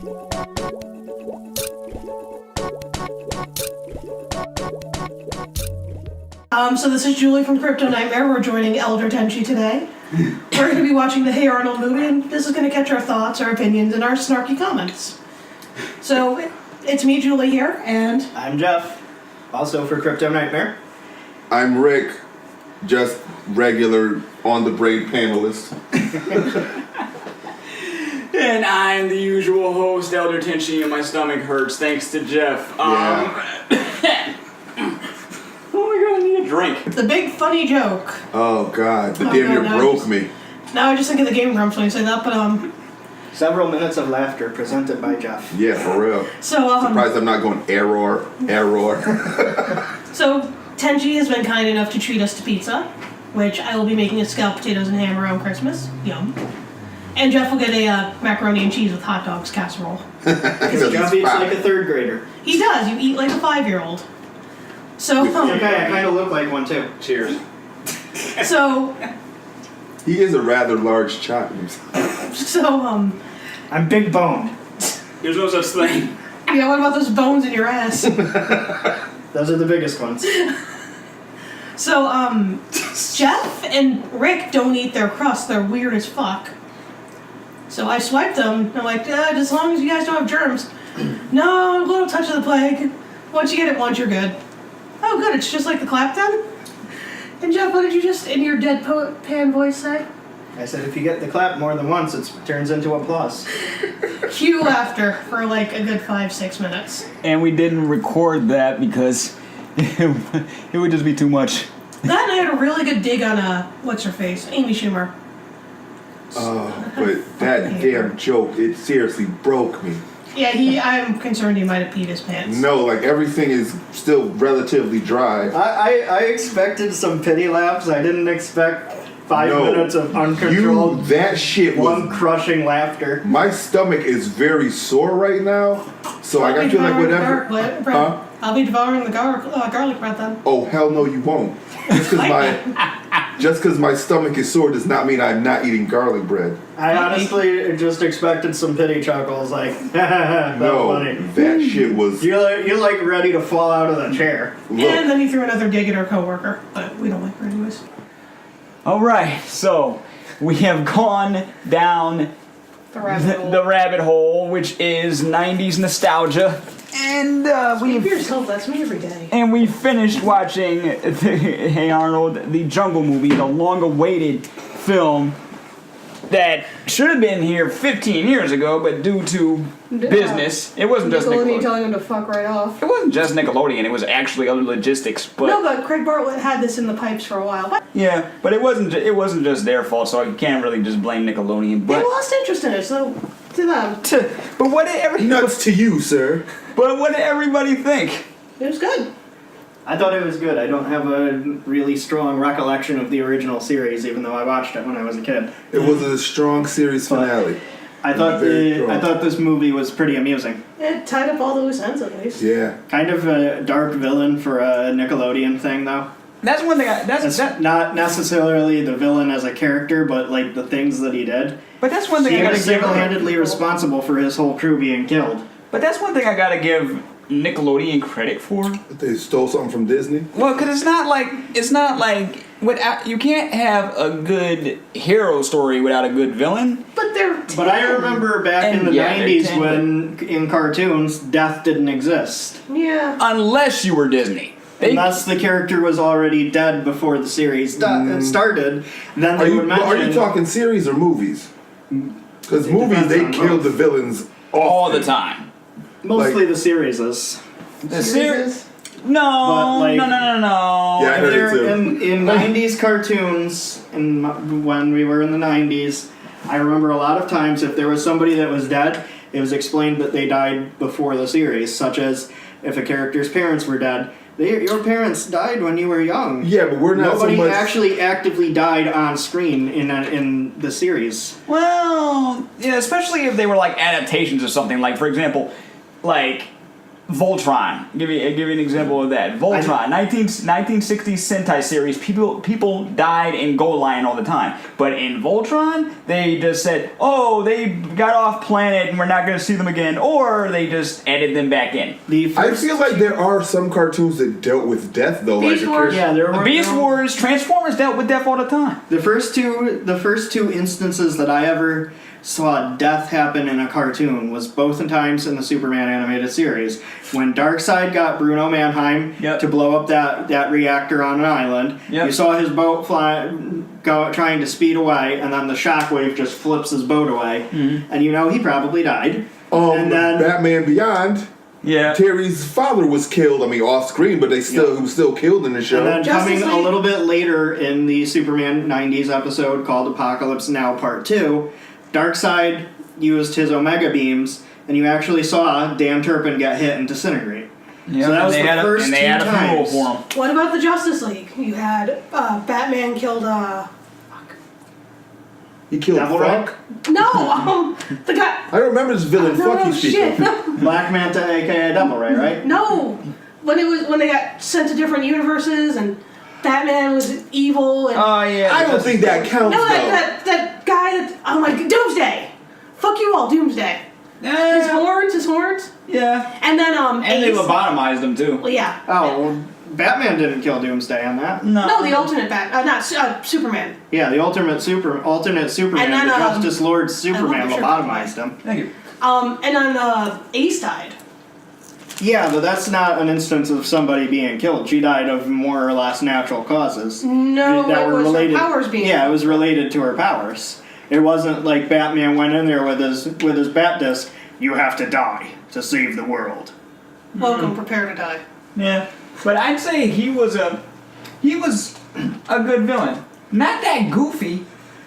So this is Julie from Crypto Nightmare. We're joining Elder Tenchi today. We're going to be watching the Hey Arnold movie, and this is going to catch our thoughts, our opinions, and our snarky comments. So, it's me, Julie, here, and... I'm Jeff, also for Crypto Nightmare. I'm Rick, just regular on-the-brain panelist. And I'm the usual host, Elder Tenchi, and my stomach hurts thanks to Jeff. Oh my god, I need a drink. The big funny joke. Oh god, the damn near broke me. Now I just think of the Game Grumps when you say that, but Several minutes of laughter presented by Jeff. Yeah, for real. So Surprised I'm not going error. So Tenchi has been kind enough to treat us to pizza, which I will be making a scalloped potatoes and ham around Christmas. Yum. And Jeff will get a macaroni and cheese with hot dogs casserole. Jeff eats like a third grader. He does. You eat like a 5-year-old. So Okay, I kind of look like one too. Cheers. So He is a rather large child. I'm big boned. There's no such thing. Yeah, what about those bones in your ass? Those are the biggest ones. So, Jeff and Rick don't eat their crust. They're weird as fuck. So I swiped them. I'm like, as long as you guys don't have germs. No, a little touch of the plague. Once you get it once, you're good. Oh, good. It's just like the Clapton. And Jeff, what did you just, in your deadpan voice, say? I said if you get the clap more than once, it turns into applause. Cue laughter for like a good 5-6 minutes. And we didn't record that because it would just be too much. Then I had a really good dig on, what's her face? Amy Schumer. But that damn joke, it seriously broke me. Yeah, I'm concerned he might have peed his pants. No, like everything is still relatively dry. I expected some pity laughs. I didn't expect 5 minutes of uncontrolled, that shit was lung-crushing laughter. My stomach is very sore right now, so I feel like whatever. I'll be devouring the garlic bread then. Oh hell no, you won't. Just because my stomach is sore does not mean I'm not eating garlic bread. I honestly just expected some pity chuckles, like, that's funny. That shit was... You're like ready to fall out of the chair. Look. And then he threw another dig at our coworker, but we don't like her anyways. Alright, so we have gone down the rabbit hole, which is 90s nostalgia. And Speak for yourself, that's me every day. And we finished watching Hey Arnold, the Jungle movie, the long-awaited film that should have been here 15 years ago, but due to business, it wasn't just Nickelodeon. Telling him to fuck right off. It wasn't just Nickelodeon; it was actually other logistics. But no, but Craig Bartlett had this in the pipes for a while. But yeah, but it wasn't just their fault, so you can't really just blame Nickelodeon. But they lost interest in it, so to them. But what did nuts to you, sir? But what did everybody think? It was good. I thought it was good. I don't have a really strong recollection of the original series, even though I watched it when I was a kid. It was a strong series finale. I thought this movie was pretty amusing. It tied up all the loose ends, at least. Yeah. Kind of a dark villain for a Nickelodeon thing, though. That's one thing. That's not necessarily the villain as a character, but like the things that he did. But that's one thing I gotta give. He was single-handedly responsible for his whole crew being killed. But that's one thing I gotta give Nickelodeon credit for. They stole something from Disney? Well, because it's not like you can't have a good hero story without a good villain. But they're But I remember back in the 90s when in cartoons death didn't exist. Yeah. Unless you were Disney. Unless the character was already dead before the series started, then they would mention... Are you talking series or movies? Because movies, they kill the villains all the time. Mostly the series is. The series? No. Yeah, I heard it too. In 90s cartoons, when we were in the 90s, I remember a lot of times if there was somebody that was dead, it was explained that they died before the series, such as if a character's parents were dead. Your parents died when you were young. Yeah, but we're not Nobody so much... actually actively died on screen in the series. Well, yeah, especially if they were like adaptations of something. Like, for example, like Voltron. Give you an example of that. Voltron, 1960s Sentai series. People died in Gold Line all the time, but in Voltron, they just said, "Oh, they got off planet, and we're not going to see them again," or they just added them back in. I feel like there are some cartoons that dealt with death though. Beast Wars. Yeah, there were Beast Wars, Transformers dealt with death all the time. The first two instances that I ever saw death happen in a cartoon was both in times in the Superman animated series. When Darkseid got Bruno Mannheim Yep. to blow up that reactor on an island, Yep. you saw his boat trying to speed away, and then the shockwave just flips his boat away, and he probably died. And then Batman Beyond. Yeah. Terry's father was killed. I mean, off screen, but he was still killed in the show. And then Justice coming a League. little bit later in the Superman 90s episode called Apocalypse Now Part 2, Darkseid used his Omega beams, and you actually saw Dan Turpin get hit and disintegrate. Yeah, So that was and the first and they two had a funeral times. for him. What about the Justice League? You had Batman killed He killed Devil Ray? Fuck. no, the guy. I don't remember this villain. No, Fuck you shit. speaking. Black Manta, aka Devil Ray, right? No, when they got sent to different universes and Batman was evil and Oh yeah. I don't think that counts no, though. that guy that I'm like Doomsday. Fuck you all, Doomsday. His horns, Yeah. and then And they Ace. Well, lobotomized him too. yeah. Oh, well, Batman didn't kill Doomsday on that. No, the alternate not Superman. Yeah, the alternate Superman, And then, the Justice Lord Superman sure. lobotomized him. Thank you. And then Ace died. Yeah, but that's not an instance of somebody being killed. She died of more or less natural causes. No, that it were was related. her powers being. Yeah, it was related to her powers. It wasn't like Batman went in there with his bat disc. You have to die to save the world. Welcome, prepare to die. Yeah. But I'd say he was a good villain. Not that goofy,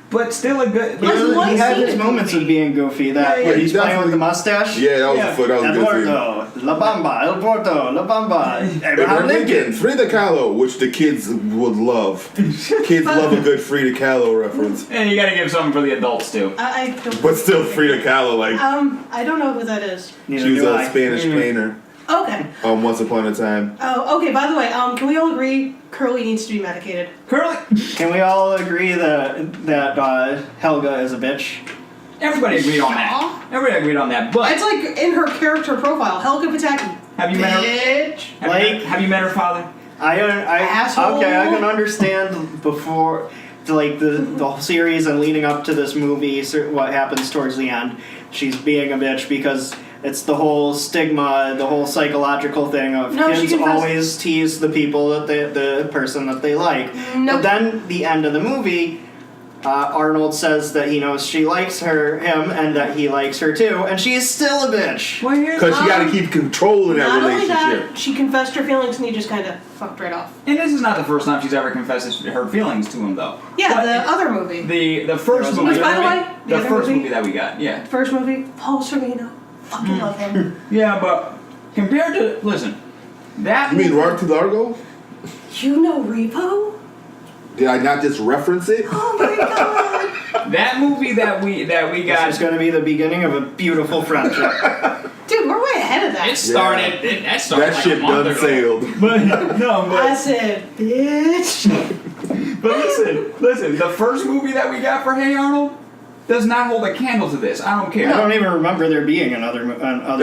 but still a good. He was one He had scene his of moments goofy. of being goofy. That Yeah, where he he's playing with definitely- the mustache. Yeah, that was Yeah. a good scene. Eduardo, La Bamba, El Porto, La Bamba, Abraham Abraham Lincoln. Lincoln, Frida Kahlo, which the kids would love. Kids love a good Frida Kahlo reference. And you gotta give something for the adults too. I don't. But still, Frida Kahlo, like, I don't know who that is. Neither she was do a I. Spanish painter Okay. Once Upon a Time. Oh, okay. By the way, can we all agree Curly needs to be medicated? Curly. Can we all agree that Helga is a bitch? Everybody agreed on that. Everybody agreed on that. But It's like in her character profile, Helga Pataki. have you met her? Bitch. Have you met her father? I Asshole. okay. I can understand before the whole series and leading up to this movie, what happens towards the end. She's being a bitch because it's the whole stigma, the whole psychological thing of No, she kids confessed- always tease the people that the person that they like. No. But then the end of the movie, Arnold says that he knows she likes him and that he likes her too, and she is still a bitch. Well, here's Because she got to keep control in that Not only relationship. that, she confessed her feelings and he just kind of fucked right off. and this is not the first time she's ever confessed her feelings to him, though. Yeah, But the other movie. the first movie. Which, by the way, the the other first movie- movie that we got. Yeah. First movie, Paul Sorvino. Fucking love him. Yeah, but compared to listen, that You mean movie- Rock to Largo? You know Repo? Did I not just reference it? Oh my god. that movie that we This got. is going to be the beginning of a beautiful friendship. Dude, we're way ahead of that. It started. That started That like ship a month done ago. sailed. But no, I but, said, bitch. but listen. The first movie that we got for Hey Arnold does not hold a candle to this. I don't care. I don't even remember there being another.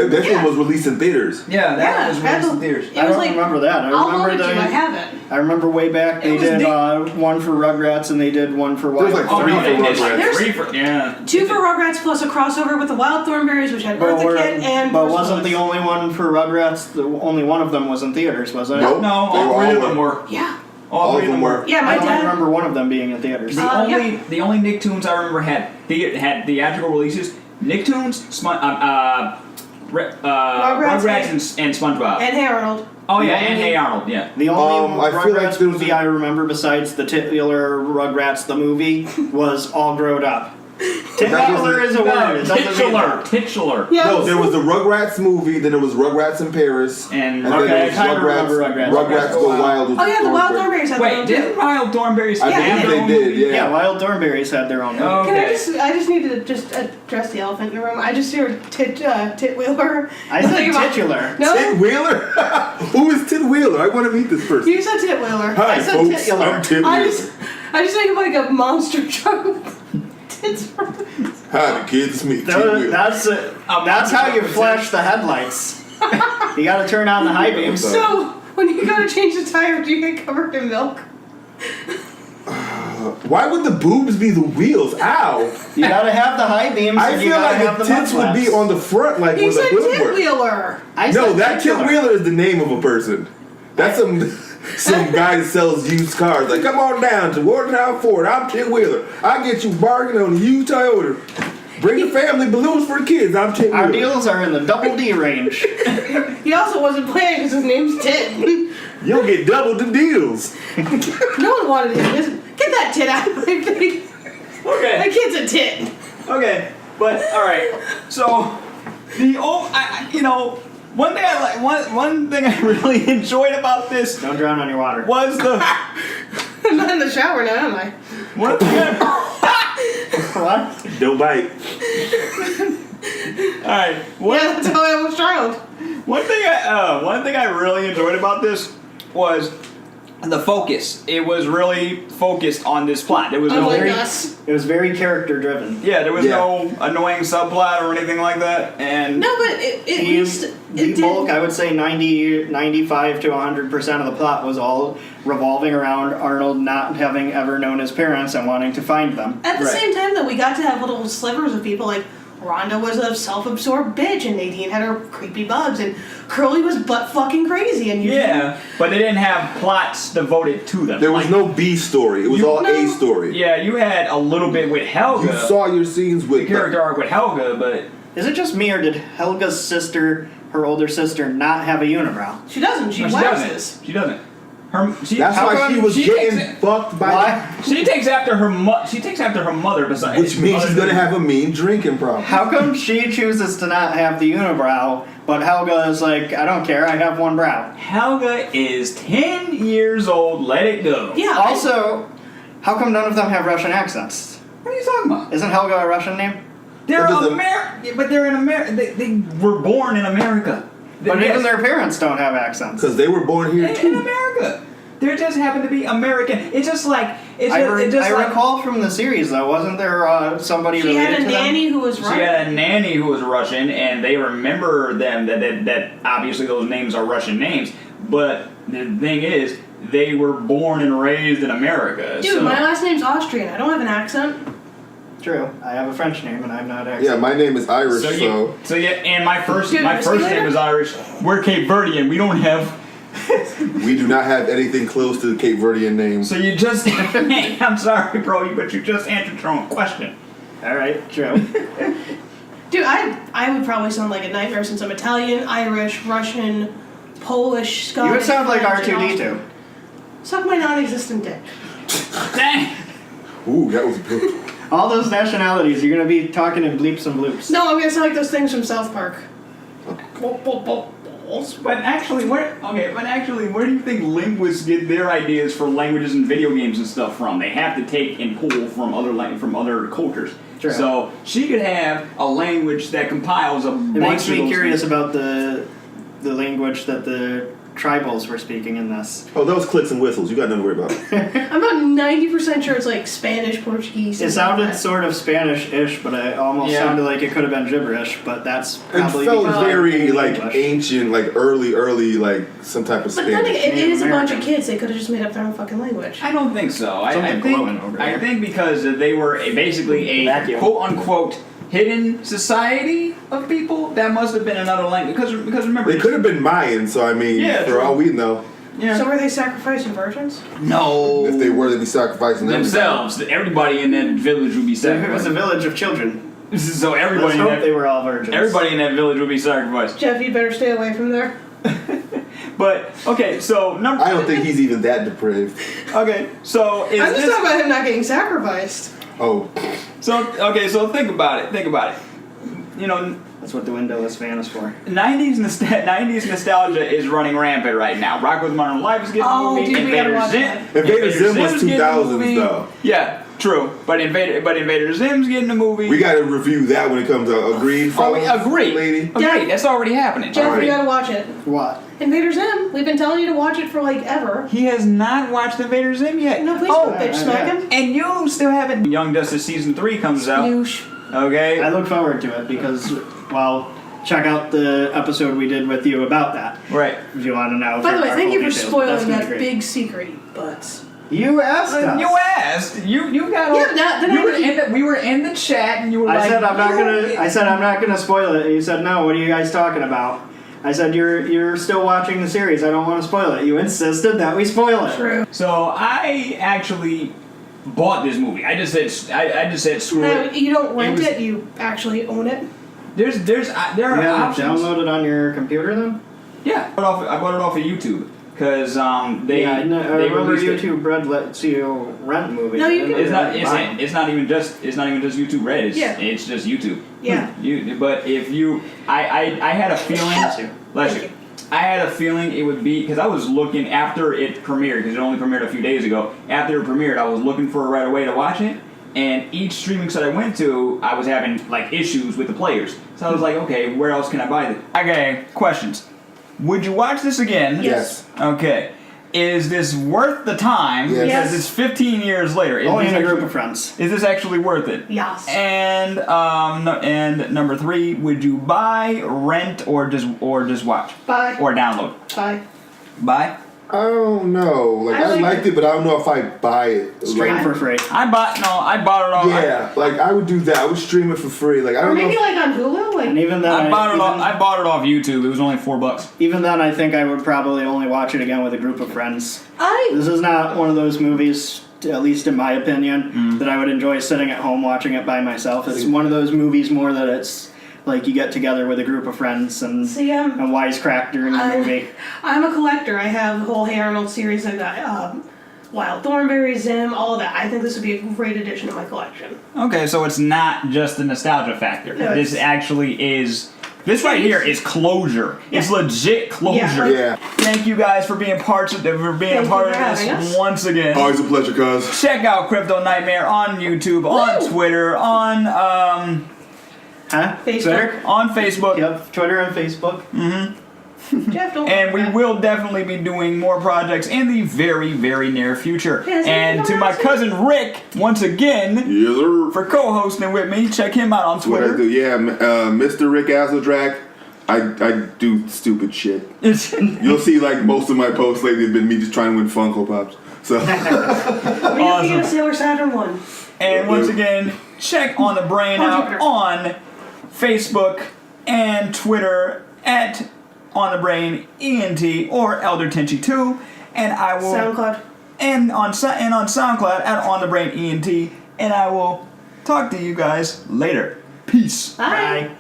This Yeah. one was released in theaters. Yeah, that Yeah, was had released in the- theaters. It I was don't like, remember that. I I'll remember loan it to you, I have it. I remember way back they was did the- one for Rugrats and they did one for There's Wild. like three no, for they did Rugrats. like three for yeah. 2 for Rugrats plus a crossover with the Wild Thornberries, which had Eartha Kitt and but Bruce wasn't the Willis. only one for Rugrats? The only one of them was in theaters, was it? Nope. No, They all were three of all them were. Yeah. All of them were. Yeah, I my don't dad. remember one of them being in theaters. The yeah. only Nicktoons I remember had theatrical releases. Nicktoons, Rugrats and SpongeBob. And Hey Arnold. Oh yeah, and Hey Arnold. Yeah. The only I feel like Rugrats there was movie I remember besides the titular Rugrats the movie was All Growed Up. Titular is a word. It doesn't mean Titular. Yeah. No, there was the Rugrats movie, then there was Rugrats in Paris, And then okay, there I was kinda remember Rugrats. Rugrats Go Wild. Oh yeah, the Wild Thornberries had their Wait, own didn't too. Wild Thornberries I have think their own they did, movie? yeah. Yeah, Wild Thornberries had their own movie. Oh. Can Okay. I just need to just address the elephant in the room. I just hear Titwheeler. I It's said like about- titular. No, Tit Wheeler? Who is Tit Wheeler? I want to meet this person. you said Titwheeler. Hi, I said folks. titular. I'm Tit I Wheeler. just think of like a monster truck with tits. Hi, the kids. It's me, Tit Wheeler. That's how you flash the headlights. You got to turn on the high beams. So when you go to change the tire, do you get covered in milk? Why would the boobs be the wheels? Ow! You got to have the high beams. I and you feel gotta like have the mud tits would be flaps. on the front, like He where the said hood were. Titwheeler. I No, said that Tit titular. Wheeler is the name of a person. That's some guy that sells used cars. Like, come on down to Wardentown Ford. I'm Tit Wheeler. I get you bargain on a used Toyota. Bring the family balloons for the kids. I'm Tit Wheeler. Our deals are in the double D range. He also wasn't playing because his name's Tit. You'll get double the deals. No one wanted him. Get that tit out of my face. Okay. That kid's a tit. Okay, but all right. So the one thing I like, one thing I really enjoyed about this Don't drown on your water. was the I'm not in the shower now, am I? one thing I, What? Don't bite. all right. Yeah, that's how I almost drowned. One thing I really enjoyed about this was the focus. It was really focused on this plot. There was no Unlike us. It was very character driven. there was Yeah. no annoying subplot or anything like that. And No, but at least The it bulk, did. I would say 95 to 100% of the plot was all revolving around Arnold not having ever known his parents and wanting to find them. At the Right. same time, though, we got to have little slivers of people like Rhonda was a self-absorbed bitch, and Nadine had her creepy bugs, and Curly was butt fucking crazy, and you yeah, but they didn't have plots devoted to them. There was Like, no B story. It was all No. A story. Yeah, you had a little bit with Helga. You saw your scenes the with character arc with Helga, but Is it just me or did Helga's sister, her older sister, not have a unibrow? she doesn't. She no, she waxes. doesn't. She doesn't. That's How why come she was she getting takes it- fucked by. Why? She takes after her mother. Besides, Which means she's gonna have a mean drinking problem. How come she chooses to not have the unibrow, but Helga is like, I don't care, I have one brow? Helga is 10 years old. Let it go. Yeah. Also, how come none of them have Russian accents? What are you talking about? Isn't Helga a Russian name? They're What does American, but they're in America. They were born in America. But Yes. even their parents don't have accents. Because they were born here in too. America. They just happen to be American. It's just like I recall from the series though, wasn't there somebody She related had a to them? nanny who was She right. had a nanny who was Russian, and they remember them that obviously those names are Russian names. But the thing is, they were born and raised in America. Dude, so. my last name's Austrian. I don't have an accent. True. I have a French name and I'm not accent. Yeah, my name is Irish, So yeah, and my first Dude, my first name is Irish. We're Cape Verdean. We don't have. we do not have anything close to the Cape Verdean name. So you just. I'm sorry, bro, but you just answered your own question. Alright, true. Dude, I would probably sound like a nightmare since I'm Italian, Irish, Russian, Polish, Scottish. You would sound like French, and R2D2. Suck my non-existent dick. Dang. Ooh, that was good. All those nationalities, you're gonna be talking in bleeps and bloops. No, I'm gonna sound like those things from South Park. But actually, where do you think linguists get their ideas for languages and video games and stuff from? They have to take and pull from other cultures. True. So she could have a language that compiles a It bunch makes of me those curious things. about the language that the tribals were speaking in this. Oh, that was clicks and whistles. You got nothing to worry about. I'm about 90% sure it's like Spanish, Portuguese. It something like sounded that. sort of Spanish-ish, but it almost Yeah. sounded like it could have been gibberish, but that's It probably felt because very of like English. ancient, like early, like some type of But then Spanish. it is a bunch of American. kids. They could have just made up their own fucking language. I don't think so. I Something glowing over there. think because they were basically a Vacuum. quote unquote hidden society of people. That must have been another language because remember They could have been Mayan, so I mean, Yeah, for true. all we know, yeah. So were they sacrificing virgins? no if they were, they'd be sacrificing themselves. Everybody in that village would be It was sacrificed. a village of children. So Let's everybody in hope that they were all virgins. everybody in that village would be sacrificed. Jeff, you better stay away from there. But okay, so number. I don't think he's even that depraved. Okay, so is I'm just this? talking about him not getting sacrificed. Oh, So think about it. You know, That's what the windowless fan is for. 90s nostalgia is running rampant right now. Rock with Modern Life is getting a movie. dude, we gotta Invader watch Zim. that. Invader Zim was Zim's getting a 2000s movie. though. Yeah, true. But Invader Zim's getting a movie. We got to review that when it comes out. Agreed, Oh, fellas? agree. Lady? Agree. That's already happening. Jeff, Alright. you gotta watch it. What? Invader Zim. We've been telling you to watch it for like ever. He has not watched Invader Zim yet. No, please Oh, don't bitch smack yeah. him. and you still haven't. Young Justice season 3 comes out. Noosh. Okay. I look forward to it because, well, check out the episode we did with you about that. Right. If you want to know. By the way, our thank full you for details. That's spoiling gonna be that great. big secret, but You asked us. You asked. You got. Yeah, then you I were think- in the, we were in the chat, and you were I like, said I'm not "You gonna. know, I said I'm not gonna spoil it. And you said no. What are you guys talking about? I said you're still watching the series. I don't want to spoil it. You insisted that we spoil it. true. So I actually bought this movie. I just said screw No, it. you don't rent was- it. You actually own it. There You are have it options. downloaded on your computer then? Yeah, I bought it off of YouTube because they. I they remember released it. YouTube Red lets you rent movies. No, you can- It's not. Buy 'em. It's not even just. It's not even just YouTube Red. It's, Yeah. it's just YouTube. Yeah. But if you, I had a feeling. Bless Thank you. you. I had a feeling it would be because I was looking after it premiered because it only premiered a few days ago. After it premiered, I was looking for a right away to watch it, and each streaming site I went to, I was having like issues with the players. So I was like, okay, where else can I buy this? Okay, questions. Would you watch this again? Yes. Okay. Is this worth the time? Yes. Because it's 15 years later. Is Only this in a group actually- of friends. Is this actually worth it? Yes. And and number 3, would you buy, rent, or just watch? Buy. Or download? Bye. Buy? I don't know. Like I I like liked it, but I don't know if I buy it. Stream Like, for free. I bought it all. yeah, like I would do that. I would stream it for free. Like I Or don't maybe know. like on Hulu. Like And even then, I bought it off YouTube. It was only $4. even then, I think I would probably only watch it again with a group of friends. I This is not one of those movies, at least in my opinion, that I would enjoy sitting at home watching it by myself. It's one of those movies more that it's like you get together with a group of friends and see. and wisecrack during the movie. I'm a collector. I have the whole Hey Arnold series. I got Wild Thornberry, Zim, all of that. I think this would be a great addition to my collection. Okay, so it's not just a nostalgia factor. No, This it's- actually is. This right here is closure. It's Yeah. legit closure. Yeah, Thank you guys for being parts of Thank a you part of for having this us. once again. always a pleasure, cuz. Check out Crypto Nightmare on YouTube, on Woo! Twitter, on Huh? Facebook. Twitter? on Facebook, Yep, Twitter and Facebook. Jeff, don't. and we will definitely be doing more projects in the very, very near future. Yes, And to my cousin Rick, once again, Yeah, sir. for co-hosting with me, check him out on What I do? Twitter. Yeah, Mr. Rick Azledrak. I do stupid shit. You'll see like most of my posts lately have been me just trying to win Funko Pops. So We have to get a Sailor Saturn one. And once again, check On the Brain On out Jupiter. on Facebook and Twitter at On the Brain ENT or Elder Tenchi 2, and I will SoundCloud. and on SoundCloud at On the Brain ENT, and I will talk to you guys later. Peace. Bye. Bye.